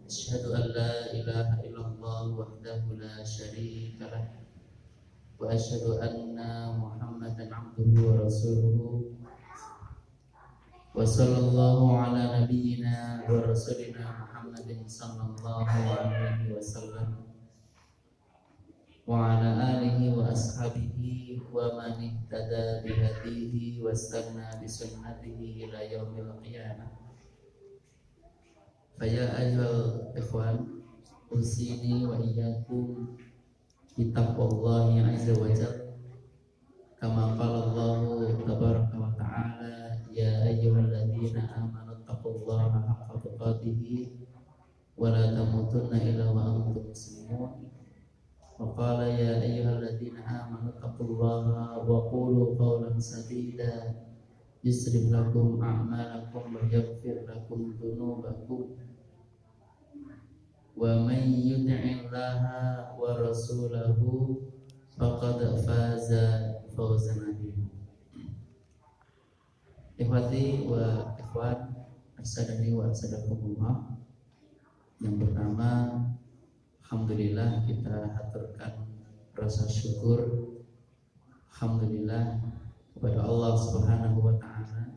Asyhadu an la ilaha illallah wahdahu la syarika lah wa asyhadu anna Muhammadan abduhu wa rasuluhu wa sallallahu ala nabiyyina wa rasulina Muhammadin sallallahu alaihi wasallam wa ala alihi wa ashabihi wa man ihtada bihadihi wa istanna bi sunnatihi ila yaumil qiyamah. Faya ayyuhal ikhwan, usini wa iyyakum bittaqwallahi azza wa jalla kama qala Allah tabaraka wa ta'ala ya ayyuhalladzina amanu taqullaha haqqa tuqatih wa la tamutunna illa wa antum muslimun wa qala ya ayyuhalladzina amanu taqullaha wa qulu qawlan sadida yusrif lakum a'malakum wa yaghfir lakum dhunubakum wa man yuti'illaha wa rasulahu faqad faza fawzan 'azima. Ikhwati wa ikhwan, arsadani wa arsadakumullah. Yang pertama, alhamdulillah kita haturkan rasa syukur, alhamdulillah kepada Allah Subhanahu wa taala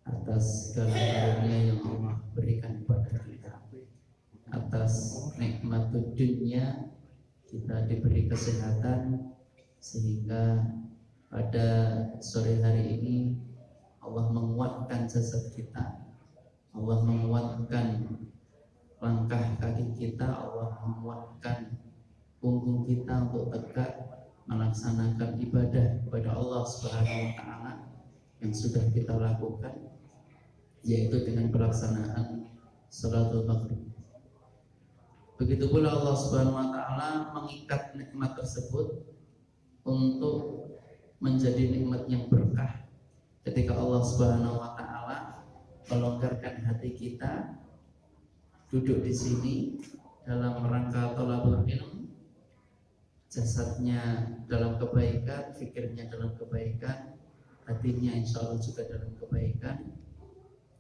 atas segala karunia yang Allah berikan kepada kita. Atas nikmat dunia kita diberi kesehatan sehingga pada sore hari ini Allah menguatkan jasad kita, Allah menguatkan langkah kaki kita, Allah menguatkan punggung kita untuk tegak melaksanakan ibadah kepada Allah Subhanahu wa taala yang sudah kita lakukan, yaitu dengan pelaksanaan salatul maghrib. Begitu pula Allah Subhanahu wa taala mengikat nikmat tersebut untuk menjadi nikmat yang berkah ketika Allah Subhanahu wa taala melonggarkan hati kita duduk di sini dalam rangka thalabul ilm, jasadnya dalam kebaikan, fikirnya dalam kebaikan, hatinya insya Allah juga dalam kebaikan.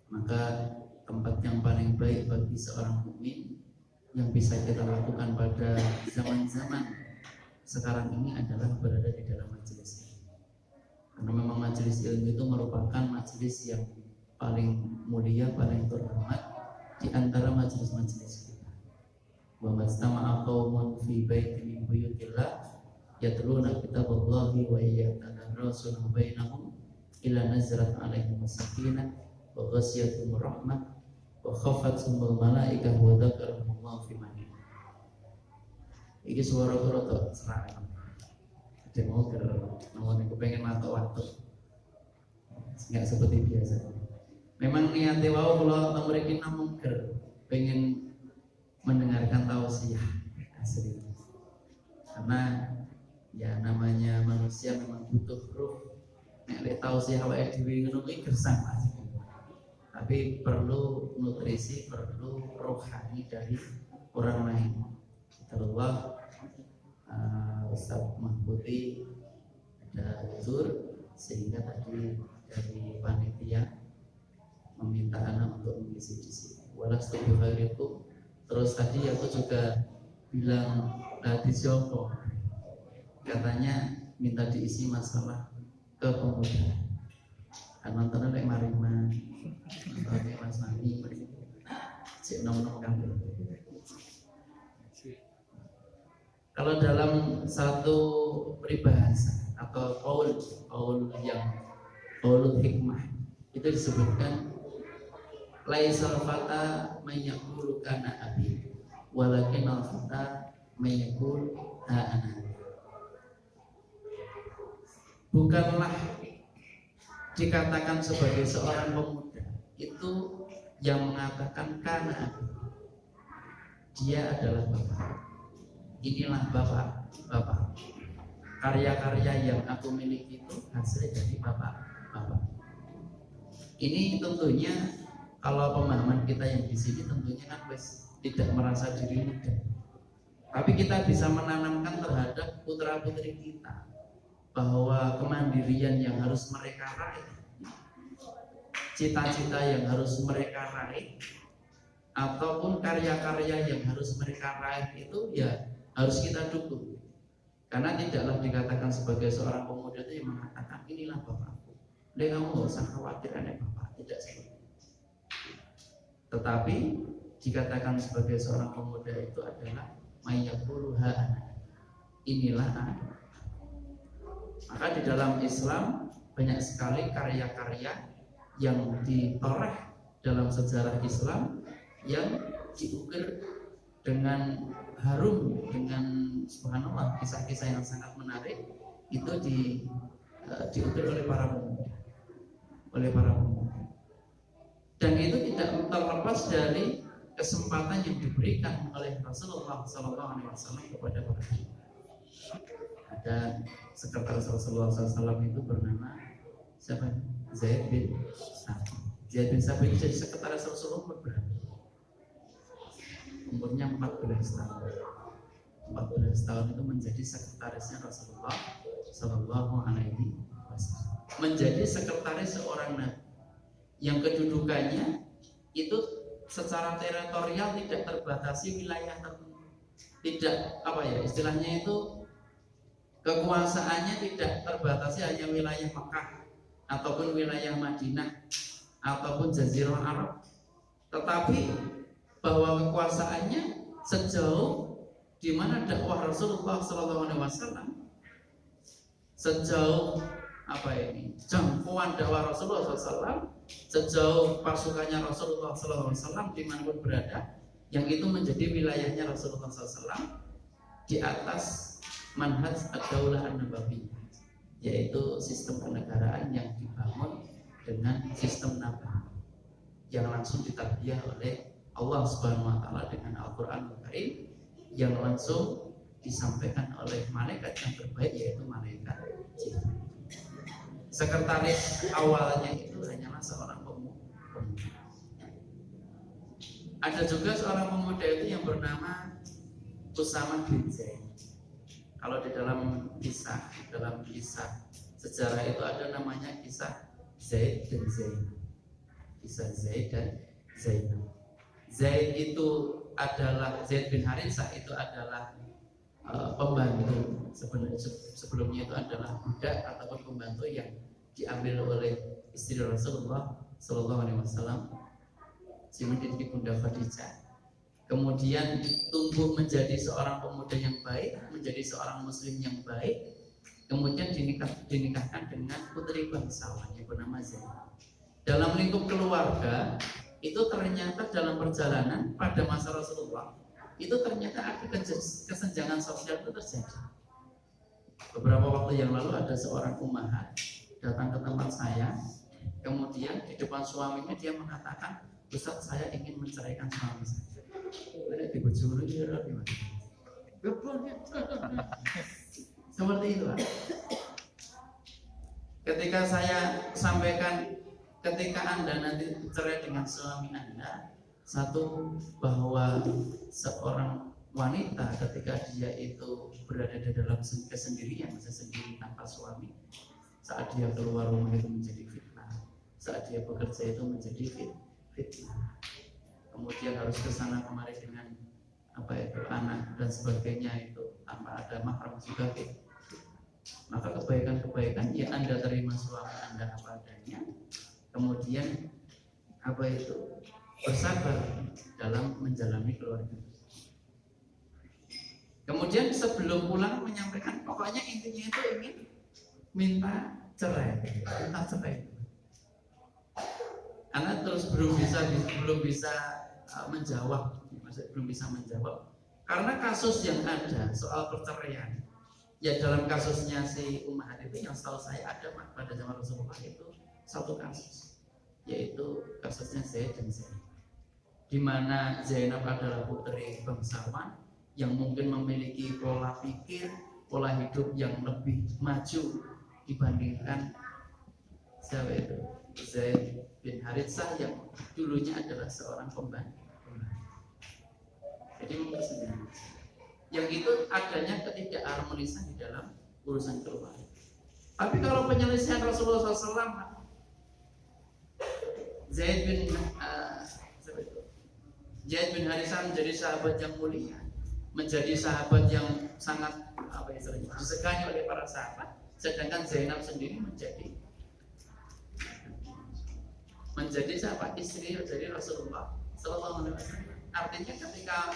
Maka tempat yang paling baik bagi seorang mukmin yang bisa kita lakukan pada zaman-zaman sekarang ini adalah berada di dalam majelis. Karena memang majelis ilmu itu merupakan majelis yang paling mulia, paling terhormat di antara majelis-majelis kita. Wa majtama'a qaumun fi baitin min buyutillah yatluna kitaballahi wa yatadarasuna bainahum illa nazalat 'alaihim as-sakinah wa ghashiyatuhum rahmah wa khafathumul malaikah wa dzakarahumullahu fi man. Iki suara rada serak. Demo ker nomone kepengen matok waktu. Enggak seperti biasa. Memang niate wau kula mriki namung ker pengen mendengarkan tausiah asli. Karena ya namanya manusia memang butuh ruh. Nek lek tausiah awake dhewe ngono kuwi gersang Mas. Tapi perlu nutrisi, perlu rohani dari orang lain. Terutama Ustaz Mahmudi ada tur sehingga tadi dari panitia meminta anak untuk mengisi di sini. Walastu bikhairikum. Terus tadi aku juga bilang di Joko katanya minta diisi masalah kepemudaan. Nontonnya kayak Mariman, nontonnya Mas Nani, cek nom-nom kabel. Kalau dalam satu peribahasa atau qaul yang qaulul hikmah itu disebutkan laisal fata mayyaqulu kana abi walakin al fata mayyaqul ha ana. Bukanlah dikatakan sebagai seorang pemuda itu yang mengatakan karena dia adalah bapak. Inilah bapak. Karya-karya yang aku miliki itu hasil dari bapak. Ini tentunya kalau pemahaman kita yang di sini tentunya kan tidak merasa diri muda. Tapi kita bisa menanamkan terhadap putra-putri kita bahwa kemandirian yang harus mereka raih, cita-cita yang harus mereka raih ataupun karya-karya yang harus mereka raih itu ya harus kita dukung. Karena tidaklah dikatakan sebagai seorang pemuda itu yang mengatakan inilah bapakku, kamu nggak usah khawatir ada bapak, tidak seperti itu. Tetapi dikatakan sebagai seorang pemuda itu adalah mayyaquluha inilah anak. Maka di dalam Islam banyak sekali karya-karya yang ditoreh dalam sejarah Islam yang diukir dengan harum, dengan subhanallah kisah-kisah yang sangat menarik itu diukir oleh para pemuda, dan itu tidak terlepas dari kesempatan yang diberikan oleh Rasulullah SAW kepada para pemuda. Ada sekretaris Rasulullah SAW itu bernama siapa? Zaid bin Sabit. Zaid bin Sabit itu jadi sekretaris Rasulullah berapa? Umurnya 14 tahun. 14 tahun itu menjadi sekretarisnya Rasulullah Sallallahu Alaihi Wasallam. Menjadi sekretaris seorang nabi yang kedudukannya itu secara teritorial tidak terbatasi wilayah tertentu. Tidak istilahnya itu kekuasaannya tidak terbatasi hanya wilayah Mekah ataupun wilayah Madinah ataupun Jazirah Arab, tetapi bahwa kekuasaannya sejauh di mana dakwah Rasulullah SAW, sejauh jangkauan dakwah Rasulullah SAW, sejauh pasukannya Rasulullah SAW dimanapun berada, yang itu menjadi wilayahnya Rasulullah SAW di atas manhaj ad-daulah an-nabawiyah, yaitu sistem kenegaraan yang dibangun dengan sistem nabawi yang langsung ditarbiyah oleh Allah Subhanahu wa taala dengan Al-Qur'an Al-Karim yang langsung disampaikan oleh malaikat yang terbaik, yaitu malaikat Jibril. Sekretaris awalnya itu hanyalah seorang pemuda. Ada juga seorang pemuda itu yang bernama Usamah bin Zaid. Kalau di dalam kisah sejarah itu ada namanya kisah Zaid dan Zainab. Kisah Zaid dan Zainab. Zaid bin Haritsah itu adalah pembantu. Sebelumnya itu adalah budak ataupun pembantu yang diambil oleh istri Rasulullah Sallallahu Alaihi Wasallam, dimiliki Bunda Khadijah. Kemudian tumbuh menjadi seorang pemuda yang baik, menjadi seorang muslim yang baik. Kemudian dinikahkan dengan putri bangsawan yang bernama Zainab. Dalam lingkup keluarga itu ternyata dalam perjalanan pada masa Rasulullah itu ternyata ada kesenjangan sosial itu terjadi. Beberapa waktu yang lalu ada seorang ummahat datang ke tempat saya, kemudian di depan suaminya dia mengatakan, Ustaz, saya ingin menceraikan suami saya. Ada di bujuru gimana? Seperti itu. Ketika saya sampaikan, ketika Anda nanti cerai dengan suami Anda, satu, bahwa seorang wanita ketika dia itu berada di dalam kesendirian, sendiri tanpa suami, saat dia keluar rumah itu menjadi fitnah, saat dia bekerja itu menjadi fitnah, kemudian harus kesana kemari dengan anak dan sebagainya, itu tanpa ada mahram juga fitnah. Maka kebaikan-kebaikan yang Anda terima suami Anda apa adanya, kemudian bersabar dalam menjalani keluarga. Kemudian sebelum pulang menyampaikan, pokoknya intinya itu ingin minta cerai. Karena terus belum bisa menjawab, karena kasus yang ada soal perceraian. Ya dalam kasusnya si Ummahat itu yang setahu saya ada pada zaman Rasulullah itu satu kasus, yaitu kasusnya Zaid dan Zainab, di mana Zainab adalah putri bangsawan yang mungkin memiliki pola pikir, pola hidup yang lebih maju dibandingkan siapa itu? Zaid bin Haritsah yang dulunya adalah seorang pembantu. Jadi mempersedia. Yang itu adanya ketidakharmonisan di dalam urusan keluarga. Tapi kalau penyelesaian Rasulullah SAW, Zaid bin Zaid bin Harithah menjadi sahabat yang mulia, menjadi sahabat yang sangat disegani oleh para sahabat, sedangkan Zainab sendiri menjadi sahabat istri dari Rasulullah Sallallahu Alaihi Wasallam. Artinya ketika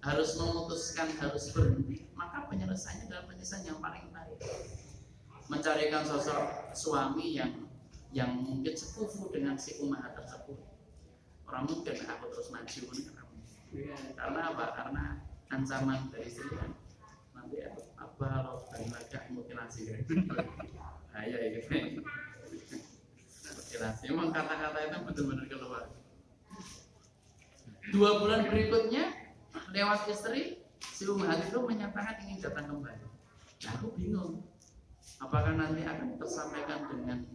harus memutuskan, harus berhenti, maka penyelesaiannya adalah penyelesaian yang paling baik. Mencarikan sosok suami yang mungkin sekufu dengan si Umayyah tersebut. Orang mungkin aku terus maju karena apa? Karena ancaman dari istri kan nanti apa kalau dari lagi mutilasi ya gitu. Mutilasi emang kata-kata itu benar-benar keluar. 2 bulan berikutnya lewat istri si Umayyah itu menyatakan ingin datang kembali. Nah, aku bingung apakah nanti akan tersampaikan dengan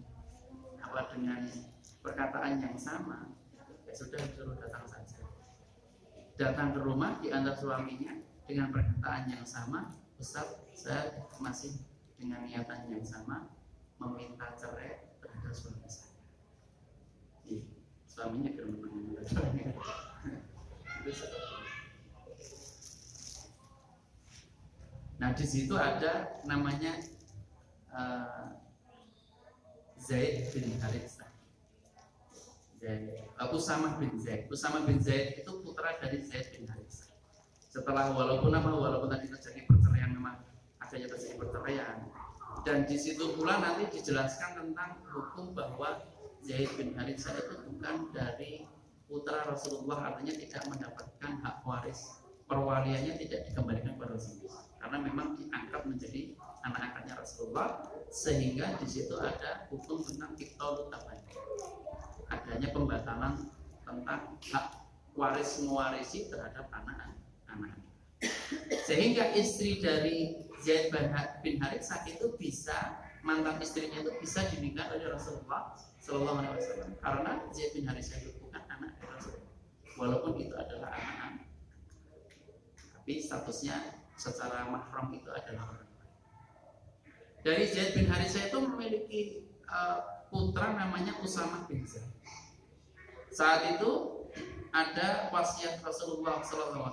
perkataan yang sama. Ya sudah, disuruh datang saja. Datang ke rumah diantar suaminya dengan perkataan yang sama. Ustaz, saya masih dengan niatan yang sama meminta cerai terhadap suami saya. Suaminya gerungan. Nah, di situ ada namanya Zaid bin Harithah. Usamah bin Zaid. Usamah bin Zaid itu putra dari Zaid bin Harithah. Setelah walaupun tadi terjadi perceraian, memang adanya terjadi perceraian, dan di situ pula nanti dijelaskan tentang hukum bahwa Zaid bin Harithah itu bukan dari putra Rasulullah, artinya tidak mendapatkan hak waris, perwaliannya tidak dikembalikan kepada Rasulullah, karena memang diangkat menjadi anak angkatnya Rasulullah, sehingga di situ ada hukum tentang iqtalut tabani, adanya pembatalan tentang hak waris mewarisi terhadap anak-anak. Sehingga istri dari Zaid bin Harithah itu bisa, mantan istrinya itu bisa dinikahi oleh Rasulullah Sallallahu Alaihi Wasallam, karena Zaid bin Harithah itu bukan anak Rasulullah, walaupun itu adalah anak-anak, tapi statusnya secara mahram itu adalah orang lain. Dari Zaid bin Harithah itu memiliki putra namanya Usamah bin Zaid. Saat itu ada wasiat Rasulullah SAW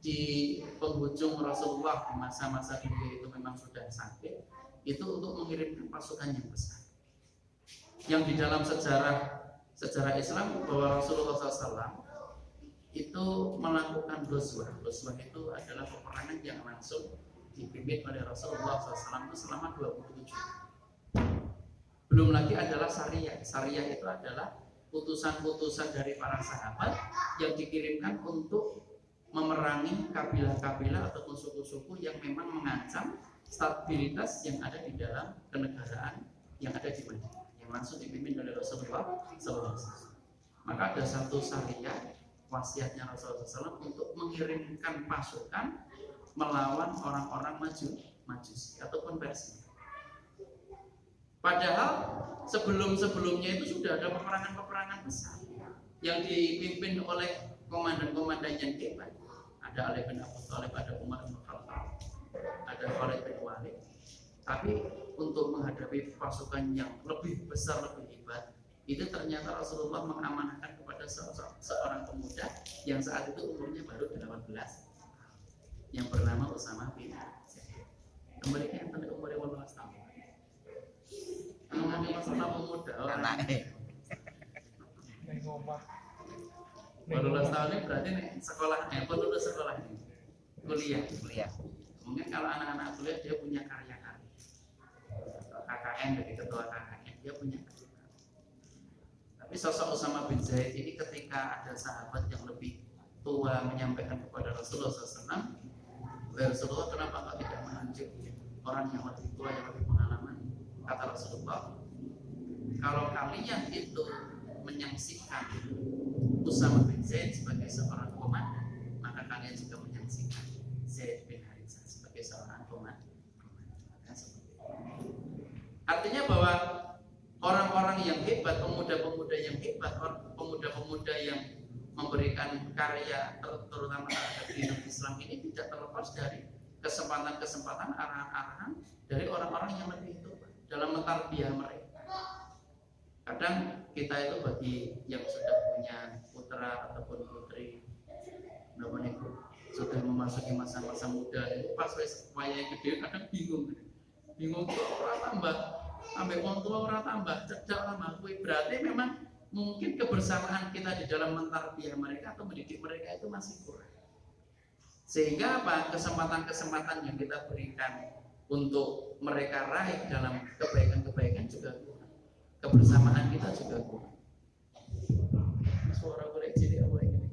di penghujung Rasulullah, di masa-masa beliau itu memang sudah sakit, itu untuk mengirimkan pasukan yang besar. Yang di dalam sejarah Islam bahwa Rasulullah SAW itu melakukan ghazwah. Ghazwah itu adalah peperangan yang langsung dipimpin oleh Rasulullah SAW itu selama 27. Belum lagi adalah syariah. Syariah itu adalah putusan-putusan dari para sahabat yang dikirimkan untuk memerangi kabilah-kabilah ataupun suku-suku yang memang mengancam stabilitas yang ada di dalam kenegaraan yang ada di Madinah, yang langsung dipimpin oleh Rasulullah SAW. Maka ada satu syariah wasiatnya Rasulullah SAW untuk mengirimkan pasukan melawan orang-orang Majusi ataupun Persia. Padahal sebelum-sebelumnya itu sudah ada peperangan-peperangan besar yang dipimpin oleh komandan-komandan yang hebat. Ada Ali bin Abi Thalib, ada Umar bin Khattab, ada Khalid bin Walid. Tapi untuk menghadapi pasukan yang lebih besar, lebih hebat, itu ternyata Rasulullah mengamanahkan kepada seorang pemuda yang saat itu umurnya baru 18, yang bernama Usamah bin Zaid. Kembalikan yang umurnya 18 tahun. Mengambil masalah pemuda anaknya 18 tahun ini berarti nih sekolah, lulus sekolah ini kuliah. Mungkin kalau anak-anak kuliah dia punya karya-karya, KKN dari ketua KKN dia punya karya. Tapi sosok Usamah bin Zaid ini ketika ada sahabat yang lebih tua menyampaikan kepada Rasulullah SAW, Rasulullah kenapa kau tidak menunjuk orang yang lebih tua, yang lebih pengalaman? Kata Rasulullah, kalau kalian itu menyaksikan Usamah bin Zaid sebagai seorang komandan, maka kalian juga menyaksikan Zaid bin Harithah sebagai seorang komandan. Artinya bahwa orang-orang yang hebat, pemuda-pemuda yang hebat, pemuda-pemuda yang memberikan karya terutama terhadap dinul Islam ini tidak terlepas dari kesempatan-kesempatan, arahan-arahan dari orang-orang yang lebih tua dalam mentarbiyah mereka. Kadang kita itu bagi yang sudah punya putra ataupun putri sudah memasuki masa-masa muda itu pas wayah gede kadang bingung kok ora tambah ambek wong tua ora tambah cedak tambah kuwi, berarti memang mungkin kebersamaan kita di dalam mentarbiyah mereka atau mendidik mereka itu masih kurang. Sehingga apa? Kesempatan-kesempatan yang kita berikan untuk mereka raih dalam kebaikan-kebaikan juga kurang. Kebersamaan kita juga kurang. Suara boleh jadi apa ini?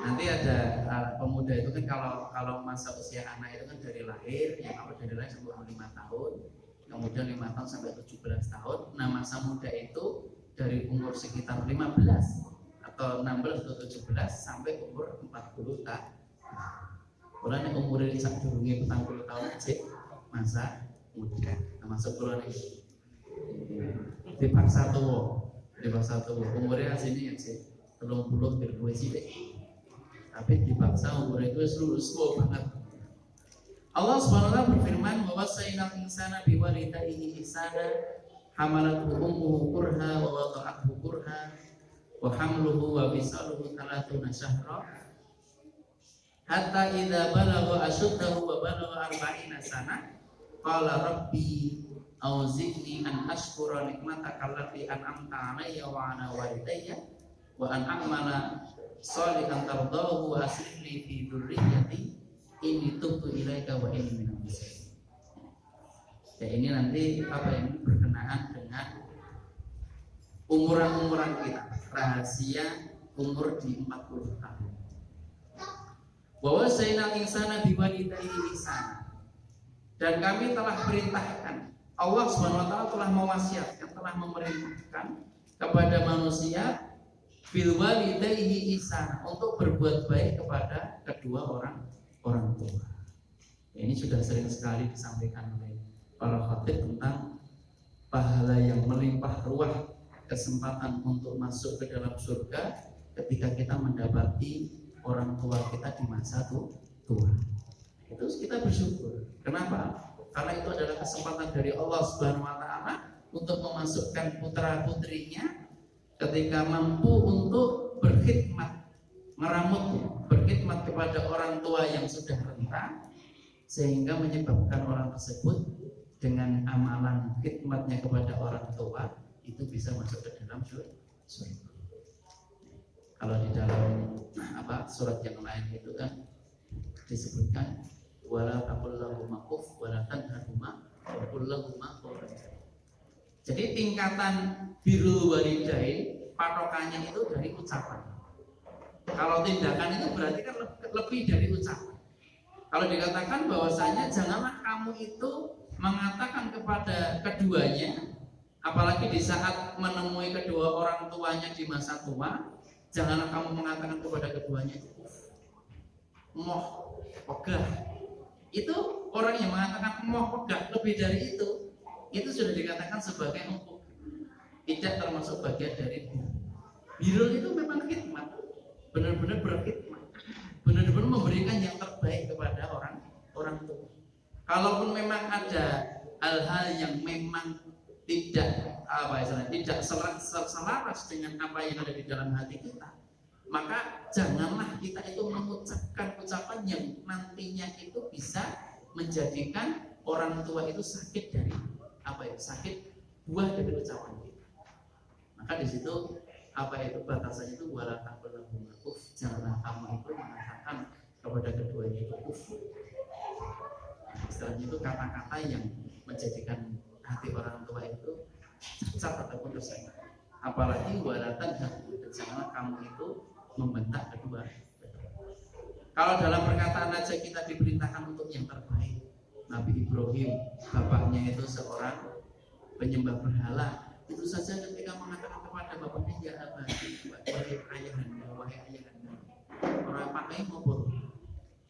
Nanti ada pemuda itu kan kalau masa usia anak itu kan dari lahir, yang awal dari lahir sampai umur 5 tahun, kemudian 5 tahun sampai 17 tahun. Nah masa muda itu dari umur sekitar 15 atau 16 atau 17 sampai umur 40 tahun. Kalau umur ini sak durunge 40 tahun aja masa muda. Nah, masuk bulan ini dipaksa tuh umurnya asini ya sih 30 berbuat sih deh. Tapi dipaksa umur itu lulus tua banget. Allah SWT berfirman bahwa sayyidina insana biwalidayhi ihsana hamalathu ummuhu kurha wa wada'athu kurha wa hamluhu wa bisaluhu 30 syahra hatta idza balagha ashuddahu wa balagha 40 sana qala rabbi auzi'ni an ashkura nikmataka allati an'amta 'alayya wa 'ala walidayya wa an a'mala sholihan tardahu wa aslih li fi dzurriyyati inni tubtu ilaika wa inni minal muslimin. Ya ini nanti apa yang berkenaan dengan umuran kita, rahasia umur di 40 tahun. Bahwa sayyidina insana biwalidayhi ihsana, dan kami telah perintahkan, Allah SWT telah mewasiatkan, telah memerintahkan kepada manusia bil walidayhi ihsana, untuk berbuat baik kepada kedua orang tua. Ini sudah sering sekali disampaikan oleh para khatib tentang pahala yang melimpah ruah, kesempatan untuk masuk ke dalam surga ketika kita mendapati orang tua kita di masa tua. Itu kita bersyukur. Kenapa? Karena itu adalah kesempatan dari Allah Subhanahu wa taala untuk memasukkan putra-putrinya ketika mampu untuk berkhidmat, meramutnya, berkhidmat kepada orang tua yang sudah renta, sehingga menyebabkan orang tersebut dengan amalan khidmatnya kepada orang tua itu bisa masuk ke dalam surga. Kalau di dalam surat yang lain itu kan disebutkan wala taqul lahum uf wala tanharhuma wa qul lahum qawlan. Jadi tingkatan birrul walidain patokannya itu dari ucapan. Kalau tindakan itu berarti kan lebih dari ucapan. Kalau dikatakan bahwasanya janganlah kamu itu mengatakan kepada keduanya, apalagi di saat menemui kedua orang tuanya di masa tua, janganlah kamu mengatakan kepada keduanya itu moh, pegah. Itu orang yang mengatakan moh, pegah, lebih dari itu sudah dikatakan sebagai empuk, tidak termasuk bagian dari birrul. Itu memang khidmat, benar-benar berkhidmat, benar-benar memberikan yang terbaik kepada orang tua. Kalaupun memang ada hal-hal yang memang tidak selaras dengan apa yang ada di dalam hati kita, maka janganlah kita itu mengucapkan ucapan yang nantinya itu bisa menjadikan orang tua itu sakit dari sakit buah dari ucapan kita. Maka di situ batasannya itu wala taqul lahum uf, janganlah kamu itu mengatakan kepada keduanya itu uf. Istilahnya itu kata-kata yang menjadikan hati orang tua itu cacat ataupun tersengat. Apalagi wala tanharhum, janganlah kamu itu membentak kedua. Kalau dalam perkataan aja kita diperintahkan untuk yang terbaik. Nabi Ibrahim, bapaknya itu seorang penyembah berhala. Itu saja ketika mengatakan kepada bapaknya, ya abadi, wahai ayahanda, orang pakai maupun,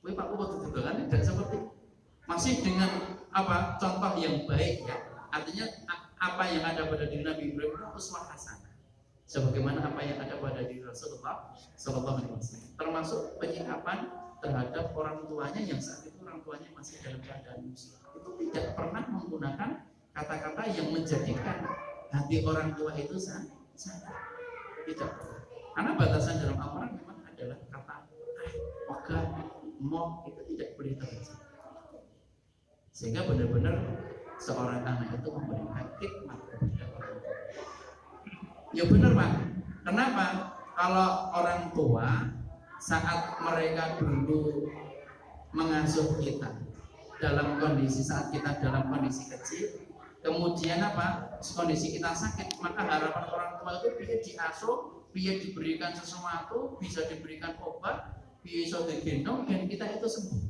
wahai pak ubat itu kan tidak seperti masih dengan contoh yang baik ya. Artinya apa yang ada pada diri Nabi Ibrahim itu uswah hasanah, sebagaimana apa yang ada pada diri Rasulullah Sallallahu Alaihi Wasallam, termasuk penyikapan terhadap orang tuanya yang saat itu orang tuanya masih dalam keadaan muslim. Itu tidak pernah menggunakan kata-kata yang menjadikan hati orang tua itu sakit. Tidak pernah. Karena batasan dalam Al-Quran memang ada cemoh itu tidak boleh terjadi. Sehingga benar-benar seorang anak itu memberikan khidmat kepada orang tua. Ya benar Pak. Kenapa? Kalau orang tua saat mereka dulu mengasuh kita dalam kondisi saat kita dalam kondisi kecil, kemudian apa? Kondisi kita sakit, maka harapan orang tua itu bisa diasuh, bisa diberikan sesuatu, bisa diberikan obat, bisa digendong dan kita itu sembuh.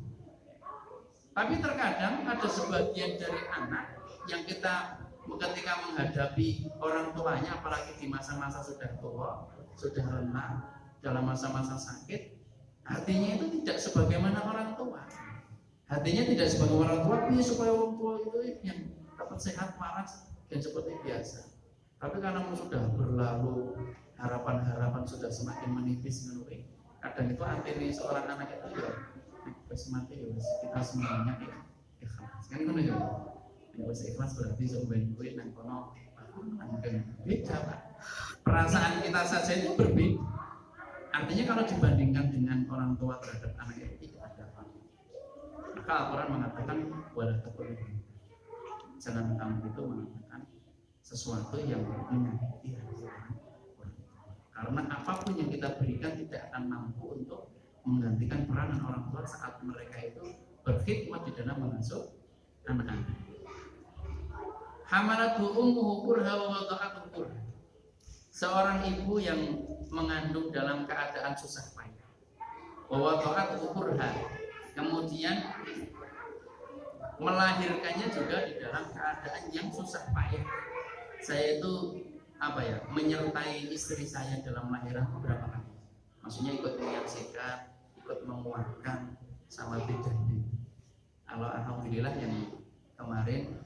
Tapi terkadang ada sebagian dari anak yang kita ketika menghadapi orang tuanya, apalagi di masa-masa sudah tua, sudah lemah, dalam masa-masa sakit, hatinya itu tidak sebagaimana orang tua. Hatinya tidak sebagaimana orang tua, supaya orang tua itu yang dapat sehat, waras dan seperti biasa. Tapi karena sudah berlalu, harapan-harapan sudah semakin menipis, kadang itu hati seorang anak itu ya mati ya kita semuanya ikhlas. Kan ngono ya. Nek wis ikhlas berarti sampeyan kuwi nang kono mungkin beda Pak. Perasaan kita saja itu berbeda. Artinya kalau dibandingkan dengan orang tua terhadap anak itu tidak ada apa. Maka Al-Quran mengatakan wala taqulu. Jangan kamu itu mengatakan sesuatu yang menyakiti hati orang. Karena apapun yang kita berikan tidak akan mampu untuk menggantikan peranan orang tua saat mereka itu berkhidmat di dalam mengasuh anak-anak. Hamalatu ummuhu kurha wa wada'atuhu kurha. Seorang ibu yang mengandung dalam keadaan susah payah. Wa wada'atuhu kurha. Kemudian melahirkannya juga di dalam keadaan yang susah payah. Saya itu menyertai istri saya dalam lahiran beberapa kali. Maksudnya ikut menyaksikan, ikut menguatkan sama bedanya. Kalau alhamdulillah yang kemarin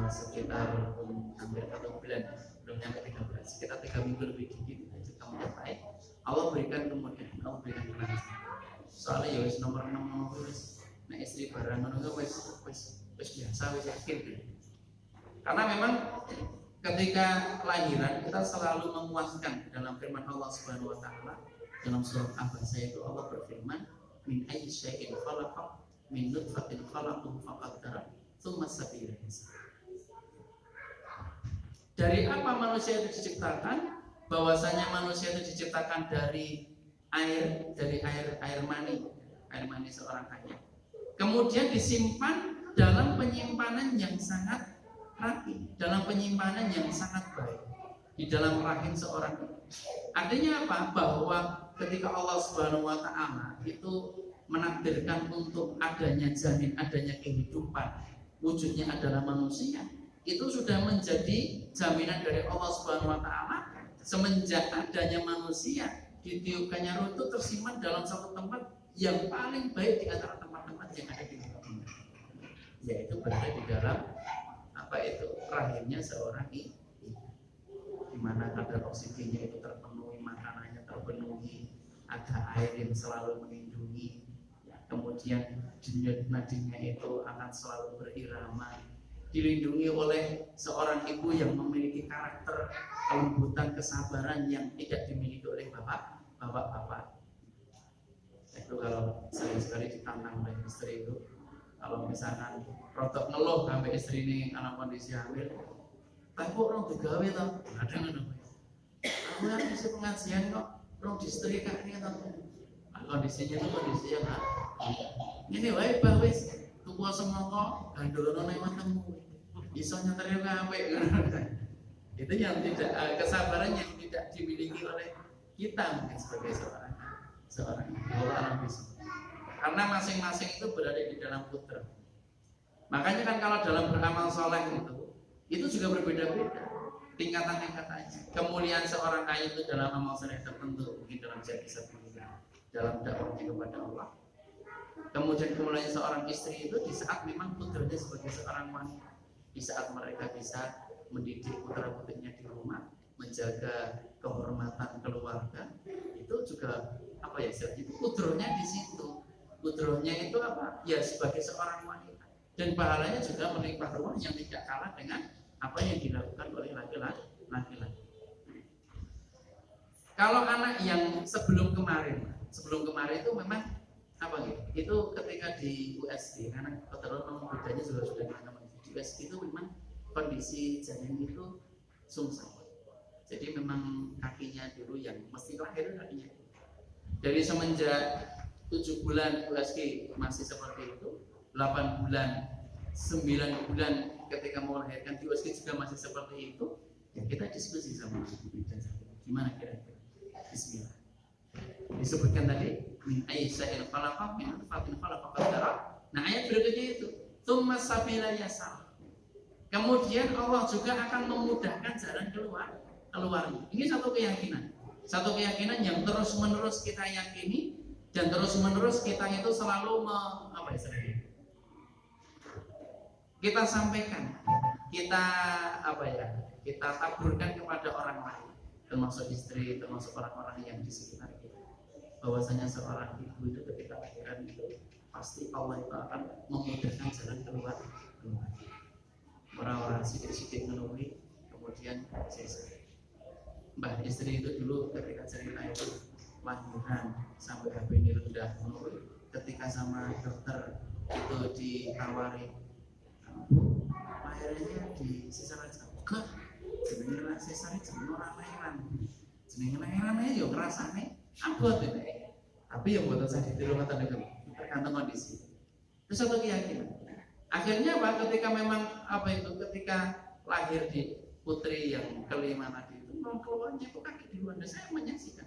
sekitar hampir 1 bulan, belum nyampe 13, sekitar 3 minggu lebih dikit kita mencapai. Allah berikan kemudian, Allah berikan kelancaran. Soalnya ya wis nomor 6 wis, nah istri barang ngono wis biasa, wis yakin. Karena memang ketika kelahiran kita selalu memuaskan dalam firman Allah Subhanahu wa taala dalam surat Al-Baqarah itu Allah berfirman min ayyi syai'in khalaqa min nutfatin khalaqahu faqaddara tsumma sabila. Dari apa manusia itu diciptakan? Bahwasanya manusia itu diciptakan dari air mani seorang ayah. Kemudian disimpan dalam penyimpanan yang sangat rapi, dalam penyimpanan yang sangat baik di dalam rahim seorang ibu. Artinya apa? Bahwa ketika Allah Subhanahu wa taala itu menakdirkan untuk adanya janin, adanya kehidupan, wujudnya adalah manusia, itu sudah menjadi jaminan dari Allah Subhanahu wa taala. Semenjak adanya manusia, ditiupkannya ruh itu tersimpan dalam satu tempat yang paling baik di antara tempat-tempat yang ada di muka bumi, yaitu berada di dalam rahimnya seorang ibu, di mana kadar oksigennya itu terpenuhi, makanannya terpenuhi, ada air yang selalu melindungi, kemudian denyut nadinya itu akan selalu berirama, dilindungi oleh seorang ibu yang memiliki karakter kelembutan, kesabaran yang tidak dimiliki oleh bapak-bapak. Itu kalau sekali-sekali ditantang oleh istri itu, kalau misalkan rotok ngeluh sampai istri ini karena kondisi hamil, tapi kok orang digawe tau, ada ngono. Aku kan bisa pengajian kok, orang disetrika ini tau. Kondisinya itu kondisi yang ini wae bah wis tuwa semangka gandolono nang matemu. Iso nyetir kabeh. Itu yang tidak kesabaran yang tidak dimiliki oleh kita mungkin sebagai seorang orang bisa. Karena masing-masing itu berada di dalam putra. Makanya kan kalau dalam beramal soleh itu juga berbeda-beda tingkatan-tingkatannya. Kemuliaan seorang ayah itu dalam amal soleh tertentu, mungkin dalam jadi sabilillah, dalam dakwahnya kepada Allah. Kemudian kemuliaan seorang istri itu di saat memang putranya sebagai seorang wanita, di saat mereka bisa mendidik putra-putrinya di rumah, menjaga kehormatan keluarga, itu juga putranya di situ. Putranya itu apa? Ya sebagai seorang wanita. Dan pahalanya juga melimpah ruah yang tidak kalah dengan apa yang dilakukan oleh laki-laki. Kalau anak yang sebelum kemarin itu memang apa gitu? Itu ketika di USG karena kebetulan memang bedanya sudah mana di USG itu memang kondisi janin itu sungsang. Jadi memang kakinya dulu yang mesti lahir kakinya. Dari semenjak 7 bulan USG masih seperti itu, 8 bulan, 9 bulan ketika mau melahirkan di USG juga masih seperti itu. Ya kita diskusi sama bidan gimana kira-kira. Bismillah. Disebutkan tadi min ayyisa'il falaqah min anfatin falaqah qadara. Nah ayat berikutnya itu tsumma sabila yasar. Kemudian Allah juga akan memudahkan jalan keluarnya. Ini satu keyakinan yang terus menerus kita yakini dan terus menerus kita itu selalu kita sampaikan, kita taburkan kepada orang lain, termasuk istri, termasuk orang-orang yang di sekitar kita, bahwasanya seorang ibu itu ketika lahiran itu pasti Allah itu akan memudahkan jalan keluar. Orang-orang sidik-sidik menunggu, kemudian selesai. Mbah istri itu dulu ketika cerita itu lahiran sampai HB rendah menurun, ketika sama dokter itu ditawari lahirannya di sesar aja, enggak, jenenge sesar jenenge ora lahiran aja yo ngrasane abot itu, tapi yang buat saya ditiru kata negara tergantung kondisi. Itu satu keyakinan. Akhirnya apa? Ketika memang ketika lahir di putri yang kelima tadi itu, mau keluarnya itu kaki di luar. Saya menyaksikan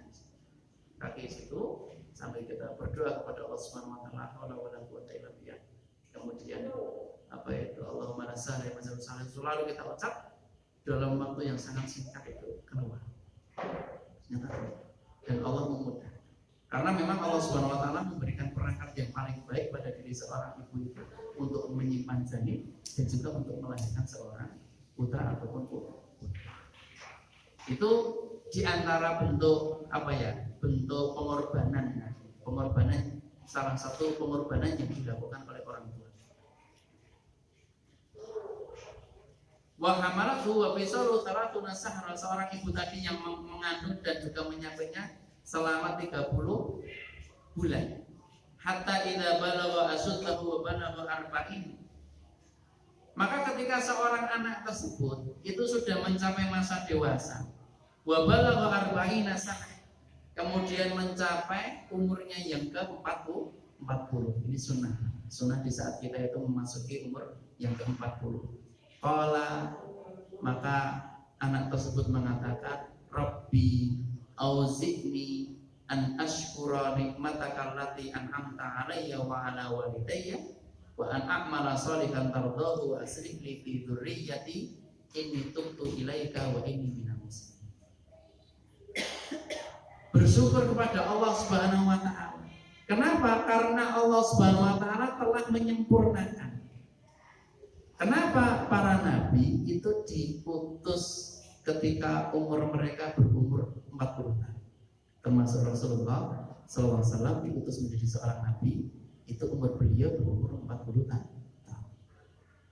kaki situ sampai kita berdoa kepada Allah Subhanahu Wa Taala, wala quwwata illa billah. Kemudian Allahumma la sahla illa ma ja'altahu selalu kita ucap dalam waktu yang sangat singkat itu keluar. Dan Allah memudahkan. Karena memang Allah Subhanahu Wa Taala memberikan perangkat yang paling baik pada diri seorang ibu itu untuk menyimpan janin dan juga untuk melahirkan seorang putra ataupun putri. Itu diantara bentuk bentuk pengorbanan salah satu pengorbanan yang dilakukan oleh orang tua. Wa hamalatu wa fisalu salatuna sahra, seorang ibu tadi yang mengandung dan juga menyapainya selama 30 bulan. Hatta idza balagha asuddahu wa balagha arba'in. Maka ketika seorang anak tersebut itu sudah mencapai masa dewasa, wa balagha arba'ina sanah, kemudian mencapai umurnya yang ke-40. Ini sunnah di saat kita itu memasuki umur yang ke-40. Qala, maka anak tersebut mengatakan, Rabbi auzi'ni an ashkura nikmataka allati an'amta 'alayya wa 'ala walidayya wa an a'mala shalihan tardahu wa aslih li fi dzurriyyati inni tubtu ilaika wa inni minal muslimin. Bersyukur kepada Allah Subhanahu wa taala. Kenapa? Karena Allah Subhanahu wa taala telah menyempurnakan. Kenapa para nabi itu diutus ketika umur mereka berumur 40 tahun? Termasuk Rasulullah SAW diutus menjadi seorang nabi, itu umur beliau berumur 40 tahun.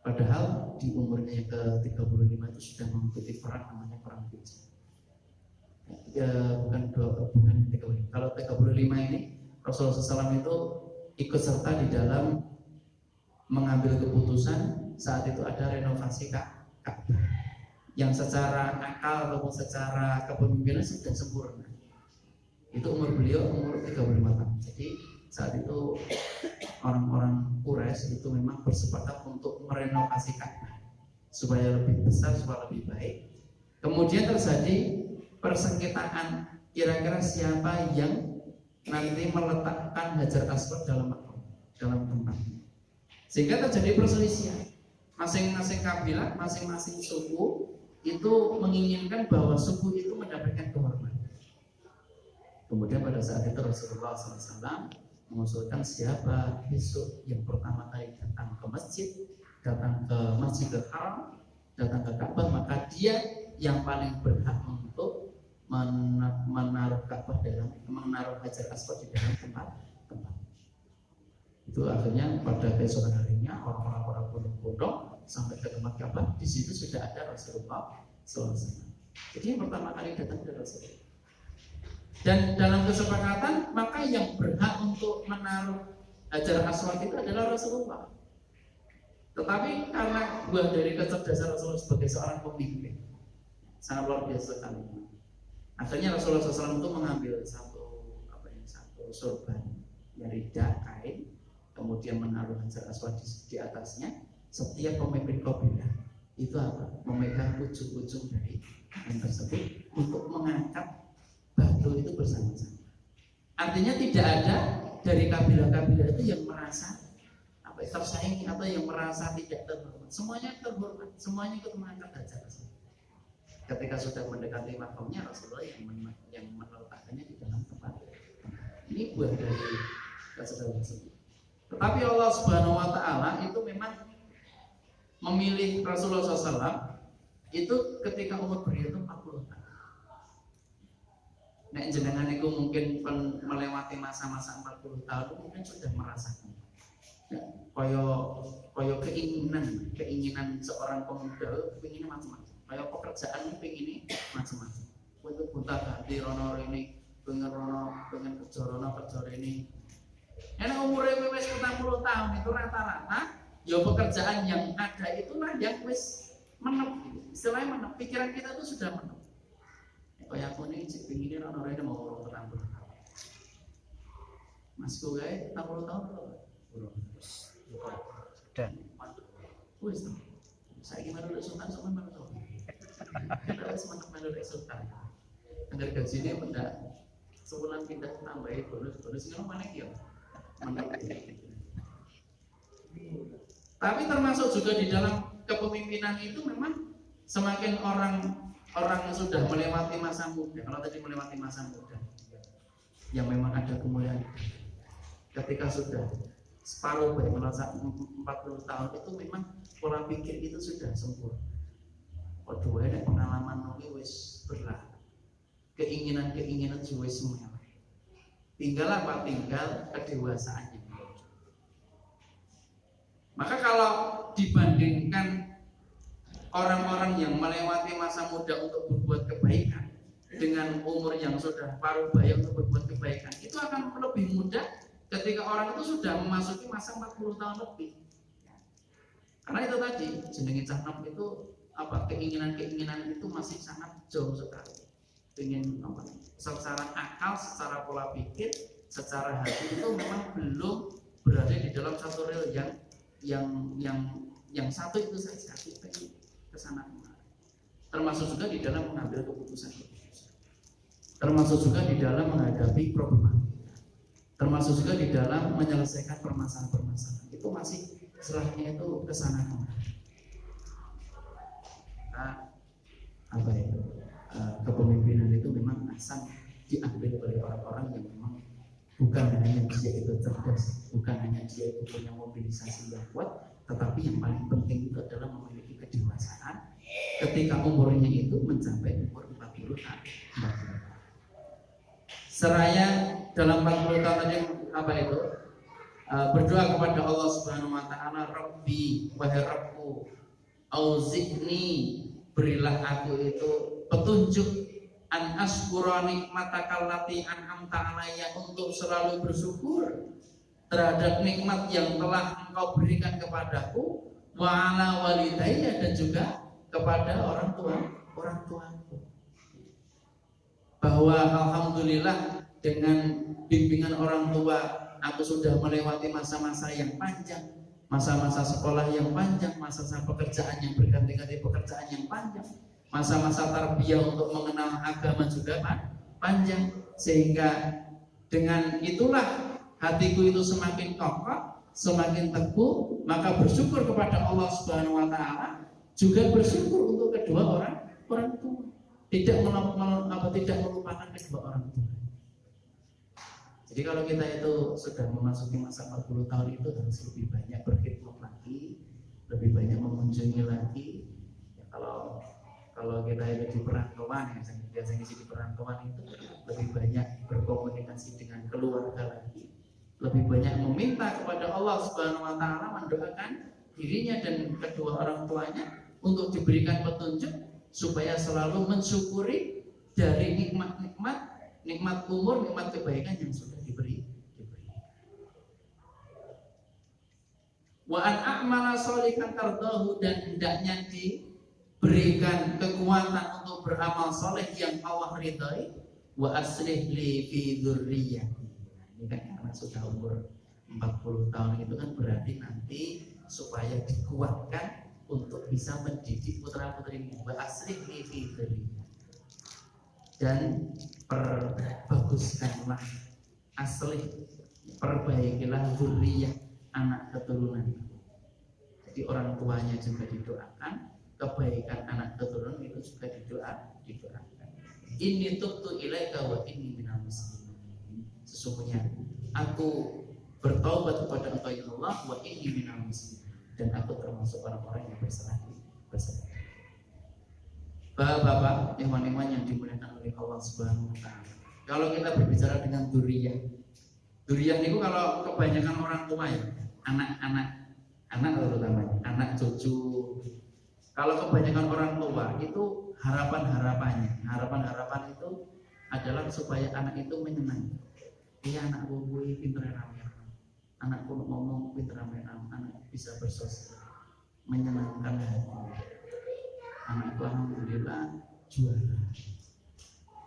Padahal di umurnya yang ke-35 itu sudah mengikuti perang namanya perang Hijaz. Bukan 35. Kalau 35 ini Rasulullah SAW itu ikut serta di dalam mengambil keputusan saat itu ada renovasi Ka'bah yang secara akal ataupun secara kepemimpinan sudah sempurna. Itu umur beliau umur 35 tahun. Jadi saat itu orang-orang Quraisy itu memang bersepakat untuk merenovasi Ka'bah supaya lebih besar, supaya lebih baik. Kemudian terjadi persengketaan kira-kira siapa yang nanti meletakkan Hajar Aswad dalam tempat. Sehingga terjadi perselisihan. Masing-masing kabilah, masing-masing suku itu menginginkan bahwa suku itu mendapatkan kehormatan. Kemudian pada saat itu Rasulullah SAW mengusulkan siapa besok yang pertama kali datang ke masjid, datang ke Masjidil Haram, datang ke Ka'bah, maka dia yang paling berhak untuk menaruh Ka'bah menaruh Hajar Aswad di dalam tempat. Itu akhirnya pada keesokan harinya orang-orang pondok sampai ke tempat Ka'bah, di situ sudah ada Rasulullah SAW. Jadi yang pertama kali datang ke Rasulullah. Dan dalam kesepakatan maka yang berhak untuk menaruh Hajar Aswad itu adalah Rasulullah. Tetapi karena buah dari kecerdasan Rasulullah sebagai seorang pemimpin sangat luar biasa sekali. Akhirnya Rasulullah SAW itu mengambil satu sorban dari kain, kemudian menaruh Hajar Aswad di atasnya. Setiap pemimpin kabilah itu memegang ujung-ujung dari kain tersebut untuk mengangkat batu itu bersama-sama. Artinya tidak ada dari kabilah-kabilah itu yang merasa tersaingi atau yang merasa tidak terhormat. Semuanya terhormat, semuanya ikut mengangkat Hajar Aswad. Ketika sudah mendekati makamnya, Rasulullah yang meletakkannya di dalam tempat. Ini buah dari kesadaran tersebut. Tetapi Allah Subhanahu Wa Taala itu memang memilih Rasulullah SAW itu ketika umur beliau itu 40 tahun. Nek jenengan itu mungkin melewati masa-masa 40 tahun mungkin sudah merasakan. Koyo keinginan seorang pemuda pengennya macam-macam. Koyo pekerjaan pengen macam-macam. Untuk buta ganti rono ini, pengen kerja rono ini. Enak umurnya wis 40 tahun itu rata-rata ya pekerjaan yang ada itulah yang wis menep. Istilahnya menep, pikiran kita tuh sudah menep. Kayak aku nih pengen rono ini mau urung 40 tahun. Masku gawe 40 tahun loh. Dan wis saya gimana udah sultan sama mana tuh? Kita harus mantap sultan. Agar gajinya mendak sebulan pindah tambahin bonus ini mana ya? Tapi termasuk juga di dalam kepemimpinan itu memang semakin orang yang sudah melewati masa muda. Kalau tadi melewati masa muda, yang memang ada kemuliaan. Ketika sudah separuh baik merasa 40 tahun itu memang pola pikir itu sudah sempurna. Waduh, ada pengalaman nuli wis berat. Keinginan wis semua. Tinggal apa? Tinggal kedewasaannya. Maka kalau dibandingkan orang-orang yang melewati masa muda untuk berbuat kebaikan dengan umur yang sudah paruh baya untuk berbuat kebaikan, itu akan lebih mudah ketika orang itu sudah memasuki masa 40 tahun lebih. Karena itu tadi jenenge cahnom itu keinginan itu masih sangat jauh sekali. Ingin secara akal, secara pola pikir, secara hati itu memang belum berada di dalam satu rel yang satu itu saja kita ke sana kemari. Termasuk juga di dalam mengambil keputusan. Termasuk juga di dalam menghadapi problematika. Termasuk juga di dalam menyelesaikan permasalahan-permasalahan. Itu masih serahnya itu ke sana kemari. Kepemimpinan itu memang asal diambil oleh orang-orang yang memang bukan hanya dia itu cerdas, bukan hanya dia itu punya mobilisasi yang kuat, tetapi yang paling penting itu adalah memiliki kedewasaan ketika umurnya itu mencapai umur 40 tahun. Seraya dalam 40 tahun tadi berdoa kepada Allah Subhanahu Wa Taala, Rabbi wahai Rabbku, auzi'ni berilah aku itu petunjuk an askura nikmataka allati an'amta alayya, untuk selalu bersyukur terhadap nikmat yang telah Engkau berikan kepadaku, wa ala walidayya, dan juga kepada orang tuaku. Bahwa alhamdulillah dengan bimbingan orang tua aku sudah melewati masa-masa yang panjang, masa-masa sekolah yang panjang, masa-masa pekerjaan yang berganti-ganti pekerjaan yang panjang, masa-masa tarbiyah untuk mengenal agama juga panjang, sehingga dengan itulah hatiku itu semakin kokoh, semakin teguh, maka bersyukur kepada Allah Subhanahu Wa Taala, juga bersyukur untuk kedua orang tua, tidak melupakan kedua orang tua. Jadi kalau kita itu sudah memasuki masa 40 tahun itu harus lebih banyak berkhidmat lagi, lebih banyak mengunjungi lagi. Ya, kalau kita itu di perantauan, biasanya di perantauan itu lebih banyak berkomunikasi dengan keluarga lagi, lebih banyak meminta kepada Allah Subhanahu Wa Taala, mendoakan dirinya dan kedua orang tuanya untuk diberikan petunjuk supaya selalu mensyukuri dari nikmat-nikmat nikmat umur, nikmat kebaikan yang sudah diberi. Wa an a'mala sholihan tardahu, dan hendaknya diberikan kekuatan untuk beramal soleh yang Allah ridhai. Wa aslih li fi dzurriyyati. Ini kan karena sudah umur 40 tahun itu kan berarti nanti supaya dikuatkan untuk bisa mendidik putra-putrimu. Wa aslih li fi dzurriyyati. Dan perbaguskanlah, aslih, perbaikilah dzurriyyah, anak keturunan. Jadi orang tuanya juga didoakan, kebaikan anak keturunan itu juga didoakan. Inni tubtu ilaika wa inni minal muslimin. Sesungguhnya aku bertaubat kepada Engkau ya Allah, wa inni minal muslimin, dan aku termasuk orang-orang yang berserah. Bapak-bapak, iman-iman yang dimuliakan oleh Allah Subhanahu wa taala. Kalau kita berbicara dengan dzurriyyah itu kalau kebanyakan orang tua ya, anak terutama anak cucu. Kalau kebanyakan orang tua itu harapan itu adalah supaya anak itu menyenangi. Iya, anakku gue pinter ramai, anakku ngomong pinter ramai, anak bisa bersosial, menyenangkan hati. Anakku alhamdulillah juara.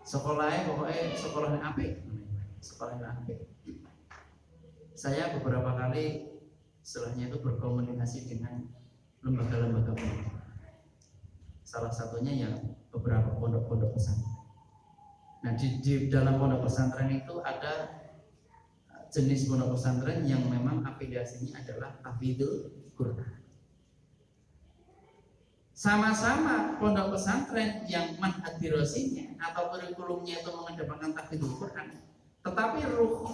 Sekolahnya apik. Saya beberapa kali setelahnya itu berkomunikasi dengan lembaga-lembaga pendidikan. Salah satunya yang beberapa pondok-pondok pesantren. Nah, di dalam pondok pesantren itu ada jenis pondok pesantren yang memang afiliasinya adalah tahfidzul Quran. Sama-sama pondok pesantren yang manhaj dirosinya atau kurikulumnya itu mengedepankan tahfidzul Quran, tetapi ruh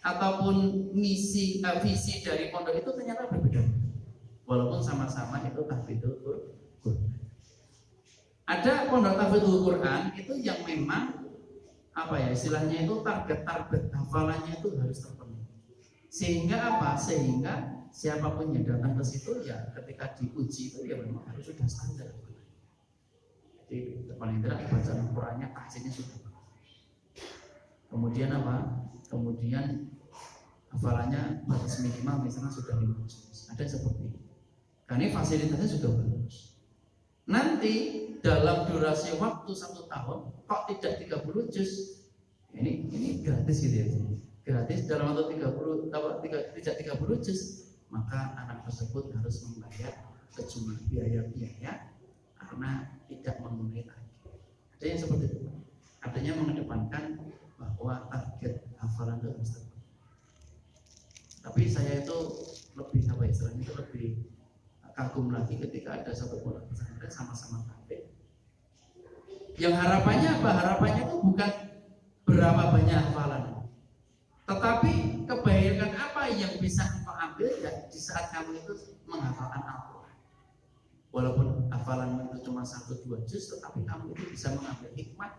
ataupun visi dari pondok itu ternyata berbeda. Walaupun sama-sama itu tahfidzul Quran. Ada pondok tahfidzul Quran itu yang memang istilahnya itu target hafalannya itu harus terpenuhi. Sehingga Sehingga siapapun yang datang ke situ ya ketika diuji itu ya memang harus sudah standar. Jadi paling tidak bacaan Qurannya tahsinnya sudah. Kemudian Kemudian hafalannya batas minimal misalnya sudah 5 juz. Ada seperti itu. Karena fasilitasnya sudah bagus. Nanti dalam durasi waktu 1 tahun kok tidak 30 juz? Ini gratis gitu ya. Gratis dalam waktu 30 juz, maka anak tersebut harus membayar sejumlah biaya karena tidak memenuhi target. Ada yang seperti itu. Artinya mengedepankan bahwa target hafalan itu harus terpenuhi. Tapi saya itu lebih lebih kagum lagi ketika ada satu pondok pesantren sama-sama praktek. Yang harapannya Harapannya itu bukan berapa banyak hafalan, tetapi kebaikan apa yang bisa engkau ambil di saat kamu itu menghafalkan Al-Quran. Walaupun hafalan itu cuma 1-2 juz, tetapi kamu itu bisa mengambil hikmah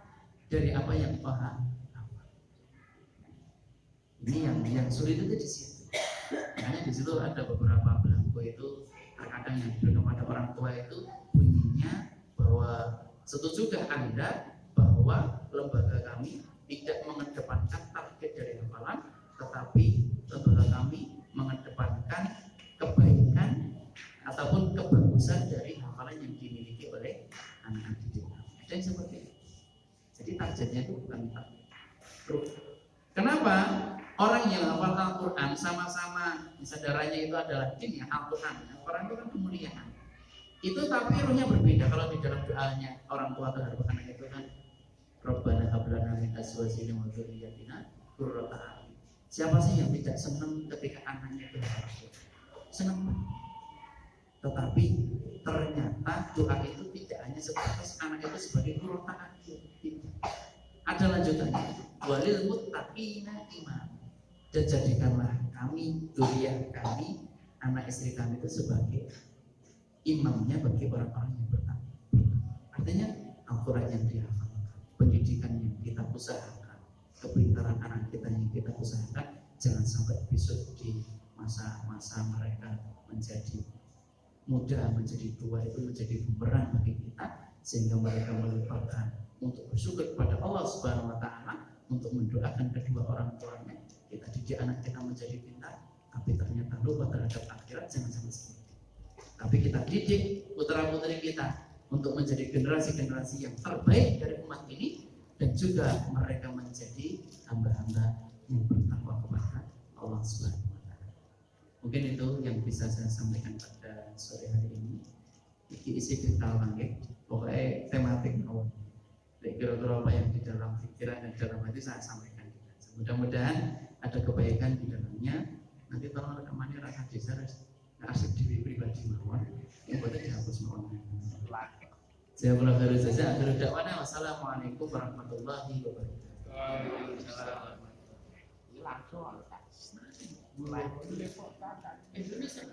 dari apa yang engkau hafal. Ini yang sulit itu di situ. Makanya di situ ada beberapa belangko itu terkadang yang kepada orang tua itu bunyinya bahwa setujukah Anda bahwa lembaga kami tidak mengedepankan target dari hafalan, tetapi lembaga kami mengedepankan kebaikan ataupun kebagusan dari hafalan yang dimiliki oleh anak-anak didik. Ada yang seperti itu. Jadi targetnya itu bukan target. Kenapa? Orang yang hafal Al-Quran sama-sama saudaranya itu adalah din ya, Al-Quran. Al-Quran itu kan kemuliaan. Itu tapi ruhnya berbeda. Kalau di dalam doanya orang tua terhadap anak itu kan Rabbana hab lana min azwajina wa dzurriyyatina qurrata a'yun. Siapa sih yang tidak senang ketika anaknya itu hafal? Senang. Tetapi ternyata doa itu tidak hanya sebatas anak itu sebagai qurrata a'yun. Ada lanjutannya. Walil muttaqina imam. Dan jadikanlah kami, dzurriyyah kami, anak istri kami itu sebagai imamnya bagi orang-orang yang bertakwa. Artinya Al-Quran yang dihafalkan, pendidikan yang kita usahakan, kepintaran anak kita yang kita usahakan, jangan sampai besok di masa-masa mereka menjadi muda, menjadi tua itu menjadi bumerang bagi kita, sehingga mereka melupakan untuk bersyukur kepada Allah Subhanahu wa taala, untuk mendoakan kedua orang tuanya. Kita didik anak kita menjadi pintar, tapi ternyata lupa terhadap akhirat, jangan sampai seperti itu. Tapi kita didik putra putri kita untuk menjadi generasi-generasi yang terbaik dari umat ini, dan juga mereka menjadi hamba-hamba yang bertakwa kepada Allah Subhanahu wa Ta'ala. Mungkin itu yang bisa saya sampaikan pada sore hari ini. Iki isi vital langit, pokoknya tematik awal. Kira-kira apa yang di dalam pikiran dan dalam hati saya sampaikan. Mudah-mudahan ada kebaikan di dalamnya. Nanti tolong rekamannya rasa desa, asik diri pribadi mawon. Yang boleh dihapus mawon. Saya pula harus saja. Akhir dakwana, wassalamualaikum warahmatullahi wabarakatuh. Indonesia